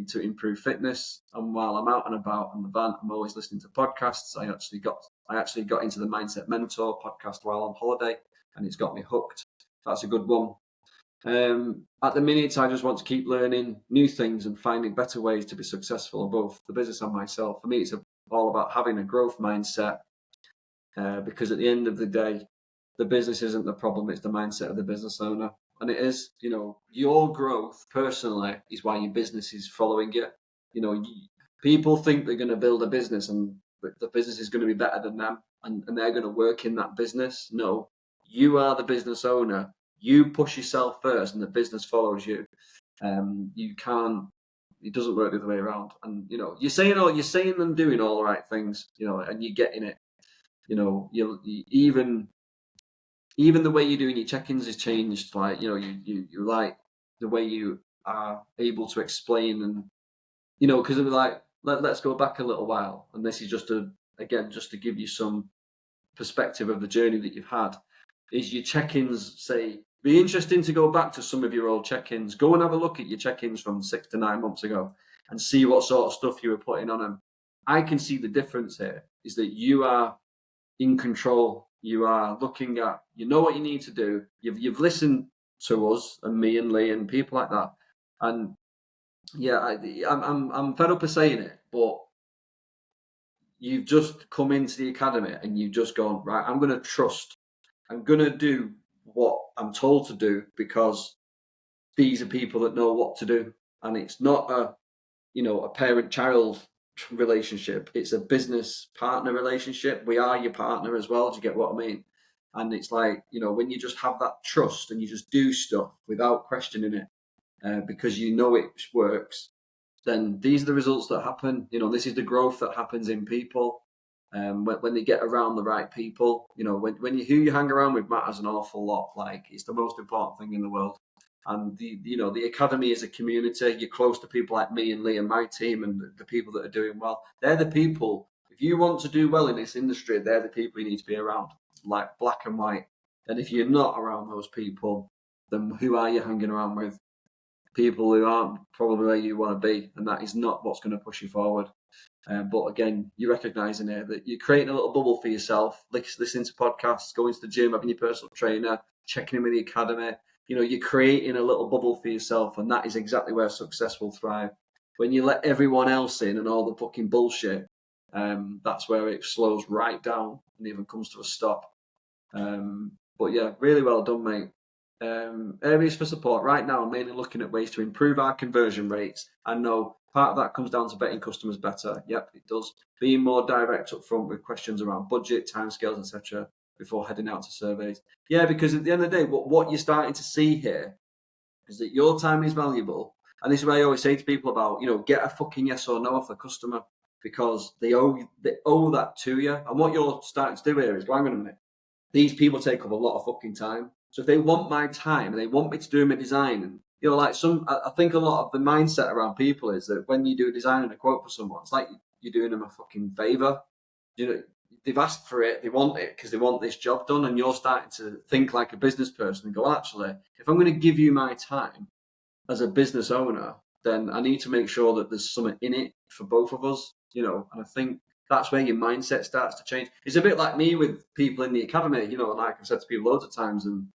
to improve fitness. And while I'm out and about on the van, I'm always listening to podcasts. I actually got into the Mindset Mentor podcast while on holiday, and it's got me hooked. That's a good one. At the minute, I just want to keep learning new things and finding better ways to be successful in both the business and myself. For me, it's all about having a growth mindset, because at the end of the day, the business isn't the problem, it's the mindset of the business owner. And it is, your growth personally is why your business is following you. People think they're going to build a business and the business is going to be better than them and they're going to work in that business. No, you are the business owner. You push yourself first and the business follows you. You can't, it doesn't work the other way around. And, you're saying and doing all the right things, and you're getting it. Even the way you're doing your check-ins has changed. Like, you like the way you are able to explain and, because it was like, let's go back a little while. And this is just to give you some perspective of the journey that you've had. Is your check-ins, be interesting to go back to some of your old check-ins. Go and have a look at your check-ins from 6 to 9 months ago and see what sort of stuff you were putting on them. I can see the difference here is that you are in control. You are looking at, you know what you need to do. You've listened to us and me and Lee and people like that. And yeah, I'm fed up of saying it, but you've just come into the academy and you've just gone, right, I'm going to trust. I'm going to do what I'm told to do because these are people that know what to do. And it's not a parent-child relationship. It's a business partner relationship. We are your partner as well. Do you get what I mean? And it's like, when you just have that trust and you just do stuff without questioning it, because it works, then these are the results that happen. This is the growth that happens in people. When they get around the right people, who you hang around with matters an awful lot. Like, it's the most important thing in the world. And the academy is a community. You're close to people like me and Lee and my team and the people that are doing well. They're the people. If you want to do well in this industry, they're the people you need to be around, like black and white. And if you're not around those people, then who are you hanging around with? people who aren't probably where you want to be, and that is not what's going to push you forward. But again, you're recognising here that you're creating a little bubble for yourself, listening to podcasts, going to the gym, having your personal trainer, checking in with the academy. You're creating a little bubble for yourself, and that is exactly where success will thrive. When you let everyone else in and all the fucking bullshit, that's where it slows right down and even comes to a stop. But yeah, really well done, mate. Areas for support right now, I'm mainly looking at ways to improve our conversion rates. I know part of that comes down to vetting customers better. Yep, it does. Being more direct up front with questions around budget, timescales, etc. before heading out to surveys. Yeah, because at the end of the day, what you're starting to see here is that your time is valuable. And this is what I always say to people about, get a fucking yes or no off the customer, because they owe that to you. And what you're starting to do here is, hang on a minute, these people take up a lot of fucking time. So if they want my time and they want me to do my design, and I think a lot of the mindset around people is that when you do a design and a quote for someone, it's like you're doing them a fucking favor. They've asked for it, they want it because they want this job done, and you're starting to think like a business person and go, well, actually, if I'm going to give you my time as a business owner, then I need to make sure that there's something in it for both of us, and I think that's where your mindset starts to change. It's a bit like me with people in the academy, like I've said to people loads of times, and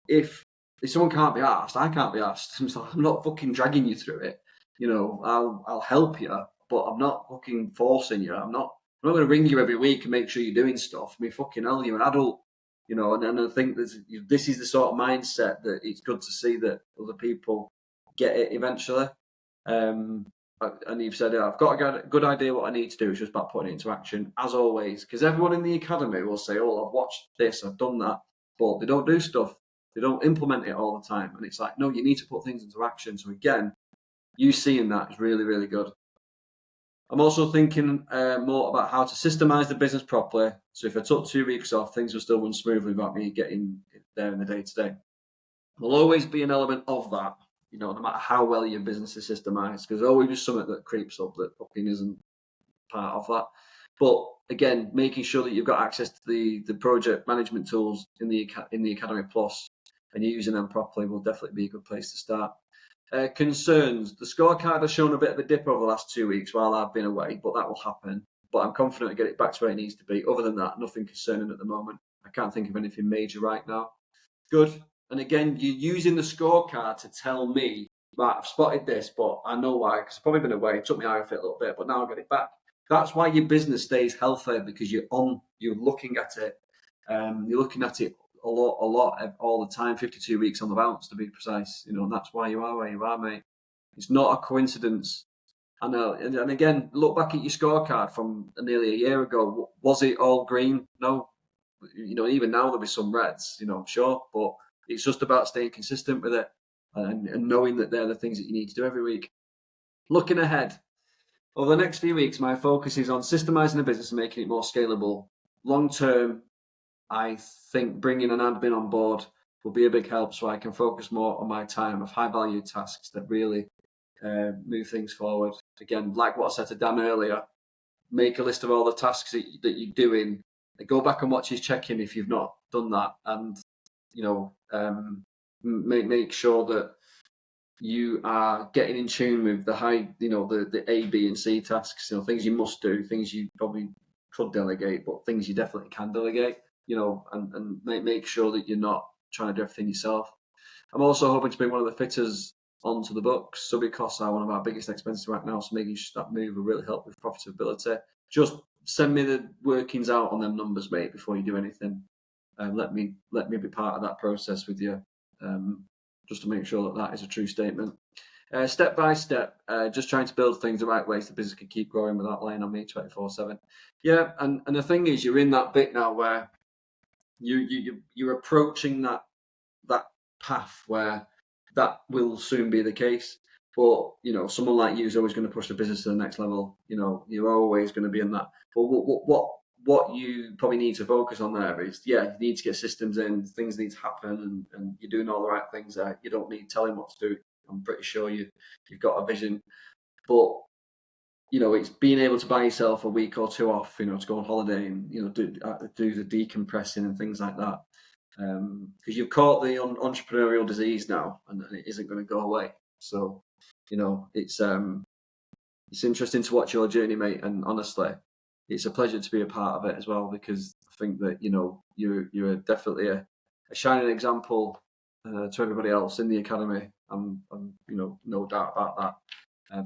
if someone can't be asked, I can't be asked. I'm not fucking dragging you through it. I'll help you, but I'm not fucking forcing you. I'm not going to ring you every week and make sure you're doing stuff. I mean, fucking hell, you're an adult, and I think this is the sort of mindset that it's good to see that other people get it eventually. And you've said, I've got a good idea what I need to do. It's just about putting it into action, as always. Because everyone in the academy will say, oh, I've watched this, I've done that. But they don't do stuff. They don't implement it all the time. And it's like, no, you need to put things into action. So again, you seeing that is really, really good. I'm also thinking more about how to systemize the business properly. So if I took 2 weeks off, things will still run smoothly without me getting there in the day-to-day. There'll always be an element of that, no matter how well your business is systemized, because there's always something that creeps up that fucking isn't part of that. But again, making sure that you've got access to the project management tools in the Academy Plus and you're using them properly will definitely be a good place to start. Concerns. The scorecard has shown a bit of a dip over the last 2 weeks while I've been away, but that will happen. But I'm confident to get it back to where it needs to be. Other than that, nothing concerning at the moment. I can't think of anything major right now. Good. And again, you're using the scorecard to tell me, right, I've spotted this, but I know why, because I've probably been away. It took me eye off it a little bit, but now I've got it back. That's why your business stays healthy, because you're looking at it. You're looking at it a lot, all the time, 52 weeks on the bounce to be precise, and that's why you are where you are, mate. It's not a coincidence. I know. And again, look back at your scorecard from nearly a year ago. Was it all green? No. Even now there'll be some reds, I'm sure, but it's just about staying consistent with it and knowing that they're the things that you need to do every week. Looking ahead, over the next few weeks, my focus is on systemizing the business and making it more scalable. Long term, I think bringing an admin on board will be a big help, so I can focus more on my time of high value tasks that really move things forward. Again, like what I said to Dan earlier, make a list of all the tasks that you're doing. Go back and watch his check-in if you've not done that, and make sure that you are getting in tune with the high, the A, B, and C tasks. Things you must do, things you probably could delegate, but things you definitely can delegate. And make sure that you're not trying to do everything yourself. I'm also hoping to bring one of the fitters onto the books. Subby costs are one of our biggest expenses right now, so making sure that move will really help with profitability. Just send me the workings out on them numbers, mate, before you do anything. Let me be part of that process with you, just to make sure that is a true statement. Step by step, just trying to build things the right way so the business can keep growing without laying on me 24/7. Yeah, and the thing is, you're in that bit now where you're approaching that path where that will soon be the case. But someone like you is always going to push the business to the next level. You're always going to be in that. But what you probably need to focus on there is, you need to get systems in, things need to happen, and you're doing all the right things there. You don't need telling what to do. I'm pretty sure you've got a vision. But it's being able to buy yourself a week or two off, to go on holiday and do the decompressing and things like that. because you've caught the entrepreneurial disease now, and it isn't going to go away. So, it's interesting to watch your journey, mate. And honestly, it's a pleasure to be a part of it as well, because I think that you're definitely a shining example to everybody else in the academy. I'm no doubt about that.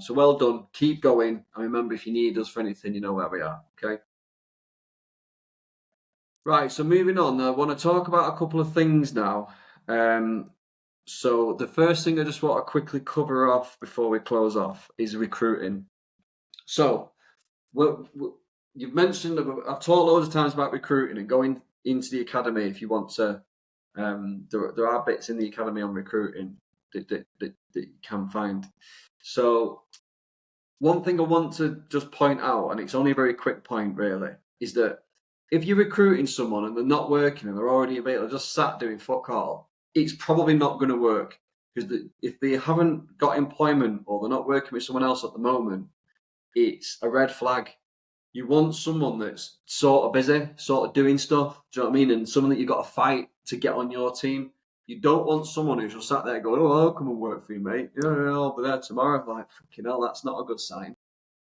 So well done. Keep going. And remember, if you need us for anything, you know where we are. Okay. Right. So moving on, I want to talk about a couple of things now. So the first thing I just want to quickly cover off before we close off is recruiting. So you've mentioned, I've talked loads of times about recruiting and going into the academy if you want to. There are bits in the academy on recruiting that you can find. So one thing I want to just point out, and it's only a very quick point really, is that if you're recruiting someone and they're not working and they're already available, just sat doing fuck all, it's probably not going to work, because if they haven't got employment or they're not working with someone else at the moment, it's a red flag. You want someone that's sort of busy, sort of doing stuff. Do you know what I mean? And someone that you've got to fight to get on your team. You don't want someone who's just sat there going, "Oh, I'll come and work for you, mate. Yeah, I'll be there tomorrow." Like, fucking hell, that's not a good sign.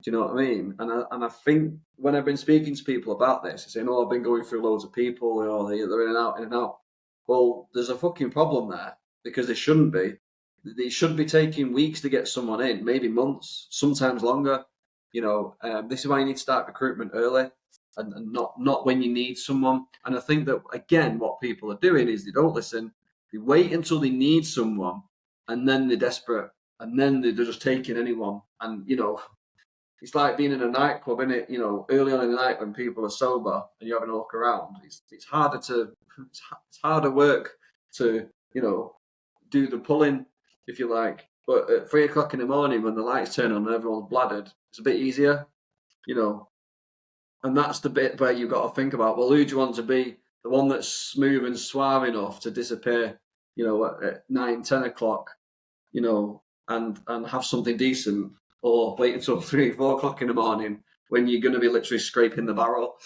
Do you know what I mean? And I think when I've been speaking to people about this, they're saying, "Oh, I've been going through loads of people. They're in and out, in and out." Well, there's a fucking problem there, because they shouldn't be. They should be taking weeks to get someone in, maybe months, sometimes longer. This is why you need to start recruitment early, and not when you need someone. And I think that, again, what people are doing is they don't listen. They wait until they need someone, and then they're desperate, and then they're just taking anyone. And it's like being in a nightclub, isn't it? Early on in the night when people are sober and you're having a look around, it's harder work to do the pulling, if you like. But at 3 o'clock in the morning, when the lights turn on and everyone's bladdered, it's a bit easier, And that's the bit where you've got to think about, well, who do you want to be? The one that's smooth and suave enough to disappear, at 9, 10 o'clock, and have something decent, or wait until 3, 4 o'clock in the morning when you're going to be literally scraping the barrel.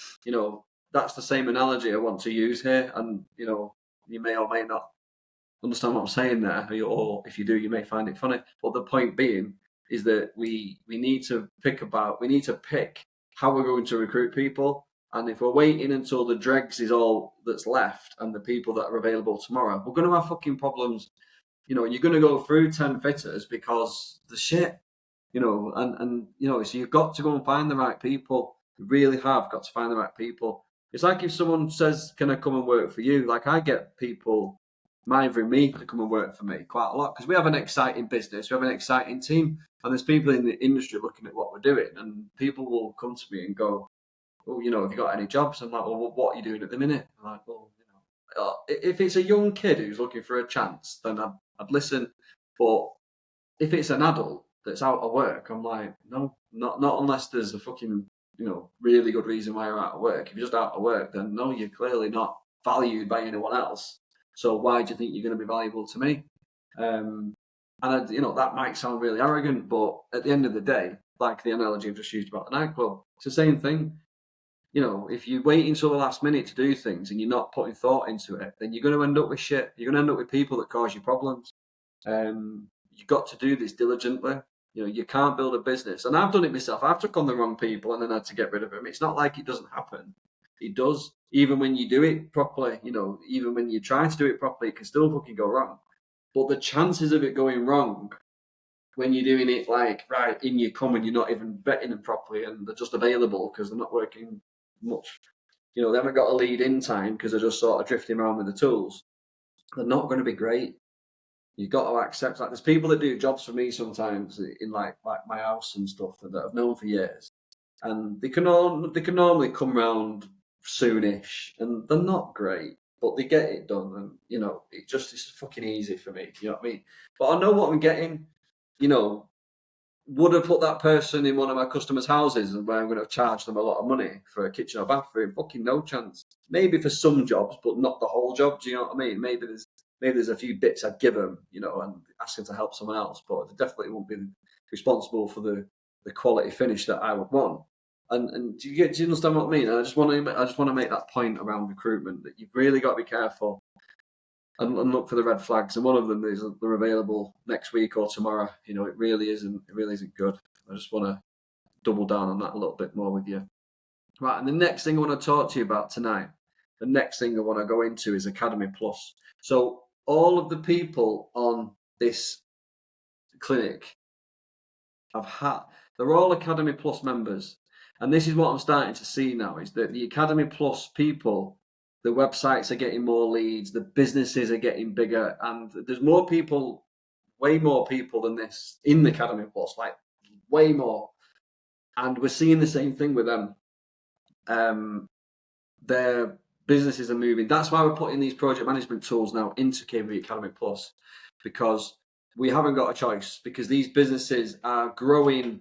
That's the same analogy I want to use here. And, you may or may not understand what I'm saying there, or if you do, you may find it funny. But the point being is that we need to pick how we're going to recruit people. And if we're waiting until the dregs is all that's left and the people that are available tomorrow, we're going to have fucking problems. You're going to go through 10 fitters because the shit, so you've got to go and find the right people. You really have got to find the right people. It's like if someone says, "Can I come and work for you?" Like, I get people mithering me to come and work for me quite a lot, because we have an exciting business, we have an exciting team, and there's people in the industry looking at what we're doing, and people will come to me and go, "Oh, have you got any jobs?" I'm like, "Well, what are you doing at the minute?" I'm like, "Well, if it's a young kid who's looking for a chance, then I'd listen. But if it's an adult that's out of work, I'm like, no, not unless there's a fucking really good reason why you're out of work. If you're just out of work, then no, you're clearly not valued by anyone else. So why do you think you're going to be valuable to me?" And that might sound really arrogant, but at the end of the day, like the analogy I've just used about the nightclub, it's the same thing. If you wait until the last minute to do things and you're not putting thought into it, then you're going to end up with shit. You're going to end up with people that cause you problems. You've got to do this diligently. You can't build a business. And I've done it myself. I've took on the wrong people and then had to get rid of them. It's not like it doesn't happen. It does. Even when you do it properly, even when you try to do it properly, it can still fucking go wrong. But the chances of it going wrong when you're doing it like right in your come and you're not even vetting them properly and they're just available because they're not working much, they haven't got a lead in time because they're just sort of drifting around with the tools, they're not going to be great. You've got to accept that. There's people that do jobs for me sometimes in like my house and stuff that I've known for years, and they can normally come round soonish, and they're not great, but they get it done, and it's fucking easy for me. You know what I mean? But I know what I'm getting. Would I put that person in one of my customers' houses and where I'm going to charge them a lot of money for a kitchen or bathroom? Fucking no chance. Maybe for some jobs, but not the whole job. Do you know what I mean? Maybe there's a few bits I'd give them, and ask them to help someone else, but they definitely won't be responsible for the quality finish that I would want. And do you understand what I mean? And I just want to make that point around recruitment, that you've really got to be careful. and look for the red flags. And one of them is they're available next week or tomorrow. You know, it really isn't good. I just want to double down on that a little bit more with you. Right, and the next thing I want to talk to you about tonight, the next thing I want to go into is Academy Plus. So all of the people on this clinic they're all Academy Plus members. And this is what I'm starting to see now, is that the Academy Plus people, the websites are getting more leads, the businesses are getting bigger, and there's more people, way more people than this in the Academy Plus, like way more. And we're seeing the same thing with them. Their businesses are moving. That's why we're putting these project management tools now into KB Academy Plus, because we haven't got a choice, because these businesses are growing,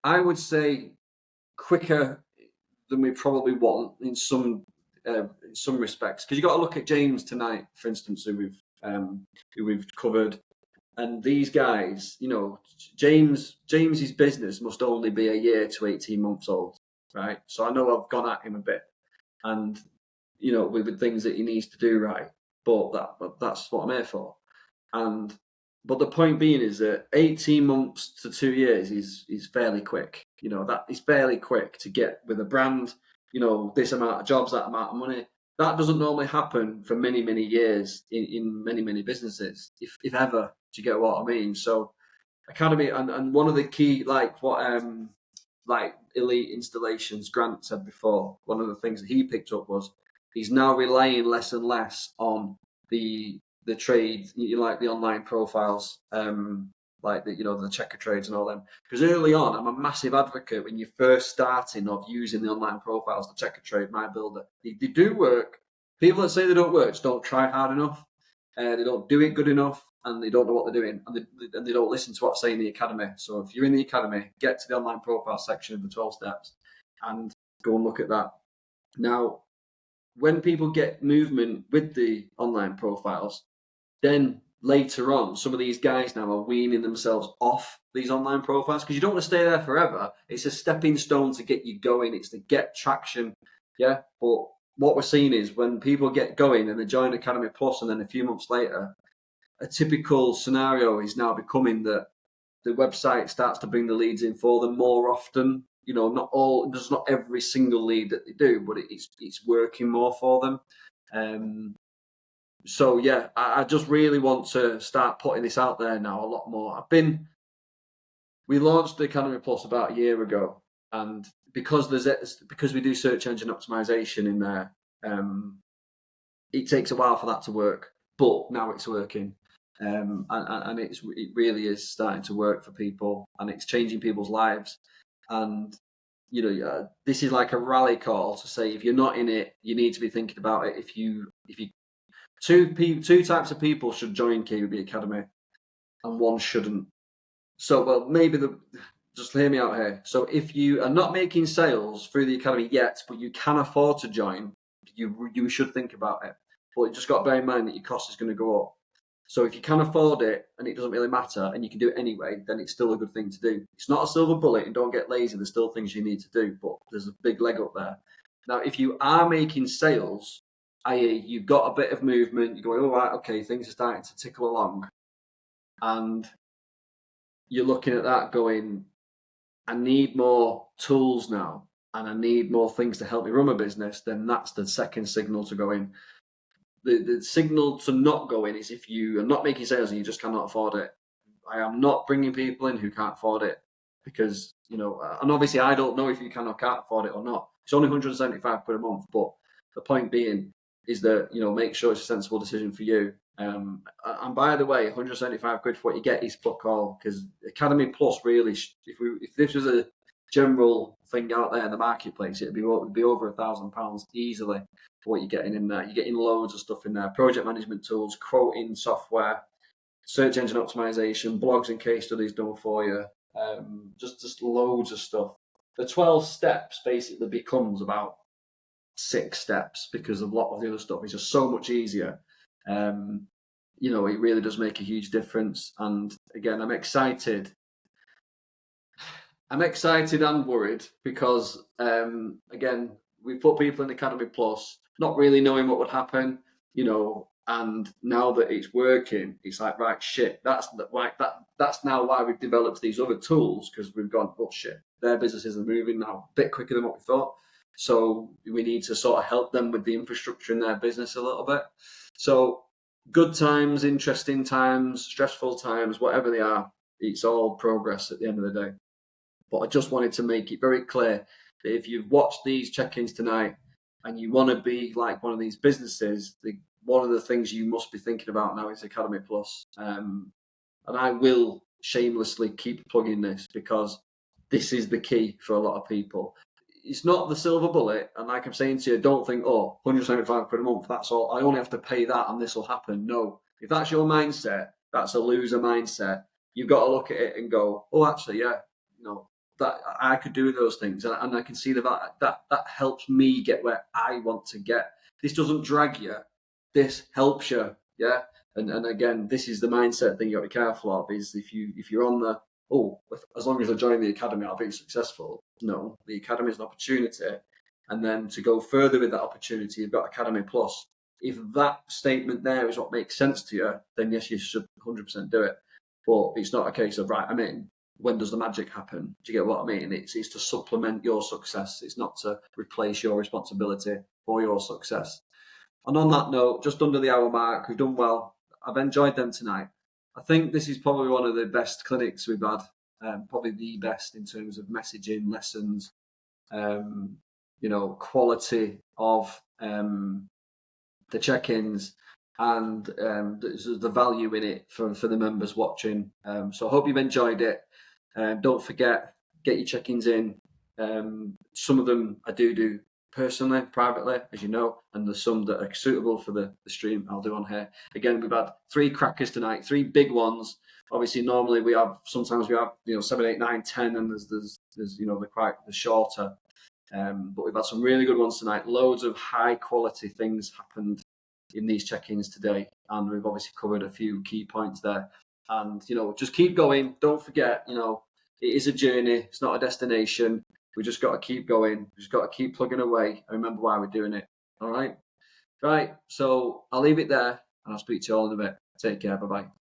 I would say, quicker than we probably want in some respects. Because you've got to look at James tonight, for instance, who we've covered. And these guys, you know, James's business must only be a year to 18 months old, right? So I know I've gone at him a bit, and you know, with things that he needs to do right. But that's what I'm here for. But the point being is that 18 months to 2 years is fairly quick. You know, that is fairly quick to get with a brand. You know, this amount of jobs, that amount of money. That doesn't normally happen for many, many years in many, many businesses, if ever. Do you get what I mean? So Academy, and one of the key, like Elite Installations, Grant said before, one of the things that he picked up was he's now relying less and less on the trade, like the online profiles, like the, you know, the checker trades and all them. Because early on, I'm a massive advocate when you're first starting of using the online profiles, the checker trade, my builder. They do work. People that say they don't work just don't try hard enough. They don't do it good enough, and they don't know what they're doing, and they don't listen to what's saying in the academy. So if you're in the academy, get to the online profile section of the 12 steps and go and look at that. Now, when people get movement with the online profiles, then later on, some of these guys now are weaning themselves off these online profiles, because you don't want to stay there forever. It's a stepping stone to get you going. It's to get traction. Yeah. But what we're seeing is when people get going and they join Academy Plus, and then a few months later, a typical scenario is now becoming that the website starts to bring the leads in for them more often. You know, there's not every single lead that they do, but it's working more for them. So yeah, I just really want to start putting this out there now a lot more. We launched the Academy Plus about a year ago, and because we do search engine optimization in there, it takes a while for that to work, but now it's working. And it really is starting to work for people, and it's changing people's lives. And you know, this is like a rally call to say, if you're not in it, you need to be thinking about it. If you two types of people should join KBB Academy, and one shouldn't. So, well, just hear me out here. So, if you are not making sales through the academy yet, but you can afford to join, you should think about it. But you just got to bear in mind that your cost is going to go up. So if you can afford it and it doesn't really matter and you can do it anyway, then it's still a good thing to do. It's not a silver bullet, and don't get lazy. There's still things you need to do, but there's a big leg up there. Now, if you are making sales, i.e. you've got a bit of movement, you're going, all right, okay, things are starting to tickle along, and you're looking at that going, I need more tools now, and I need more things to help me run my business, then that's the second signal to go in. The signal to not go in is if you are not making sales and you just cannot afford it. I am not bringing people in who can't afford it, because, you know, and obviously I don't know if you can or can't afford it or not. It's only 175 quid a month, but the point being is that, you know, make sure it's a sensible decision for you. And by the way, 175 quid for what you get is fuck all, because Academy Plus really, if this was a general thing out there in the marketplace, it'd be over £1,000 easily for what you're getting in there. You're getting loads of stuff in there: project management tools, quoting software, search engine optimization, blogs and case studies done for you, just loads of stuff. The 12 steps basically becomes about 6 steps, because a lot of the other stuff is just so much easier. You know, it really does make a huge difference. And again, I'm excited and worried, because again, we put people in Academy Plus not really knowing what would happen. You know, And now that it's working, it's like, right, shit, that's now why we've developed these other tools, because we've gone, oh shit, their businesses are moving now a bit quicker than what we thought. So we need to sort of help them with the infrastructure in their business a little bit. So good times, interesting times, stressful times, whatever they are, it's all progress at the end of the day. But I just wanted to make it very clear that if you've watched these check-ins tonight and you want to be like one of these businesses, one of the things you must be thinking about now is Academy Plus. And I will shamelessly keep plugging this, because this is the key for a lot of people. It's not the silver bullet, and like I'm saying to you, don't think, oh, £175 a month, that's all, I only have to pay that and this will happen. No, if that's your mindset, that's a loser mindset. You've got to look at it and go, oh, actually, yeah, that I could do those things, and I can see that helps me get where I want to get. This doesn't drag you, this helps you, yeah. And again, this is the mindset thing you got to be careful of. Is if you're on the, oh, as long as I join the academy, I'll be successful. No, the academy is an opportunity, and then to go further with that opportunity, you've got Academy Plus. If that statement there is what makes sense to you, then yes, you should 100% do it. But it's not a case of, right, I'm in, when does the magic happen? Do you get what I mean? It's to supplement your success. It's not to replace your responsibility for your success. And on that note, just under the hour mark, we've done well. I've enjoyed them tonight. I think this is probably one of the best clinics we've had, probably the best in terms of messaging, lessons, quality of the check-ins, and the value in it for the members watching. So I hope you've enjoyed it. Don't forget, get your check-ins in. Some of them I do personally, privately, as you know, and there's some that are suitable for the stream I'll do on here. Again, we've had 3 crackers tonight, 3 big ones. Obviously, normally sometimes we have 7, 8, 9, 10, and there's the shorter. But we've had some really good ones tonight. Loads of high quality things happened in these check-ins today, and we've obviously covered a few key points there. And just keep going. Don't forget, it is a journey. It's not a destination. We just got to keep going. We just got to keep plugging away and remember why we're doing it. All right. Right. So I'll leave it there, and I'll speak to you all in a bit. Take care. Bye bye.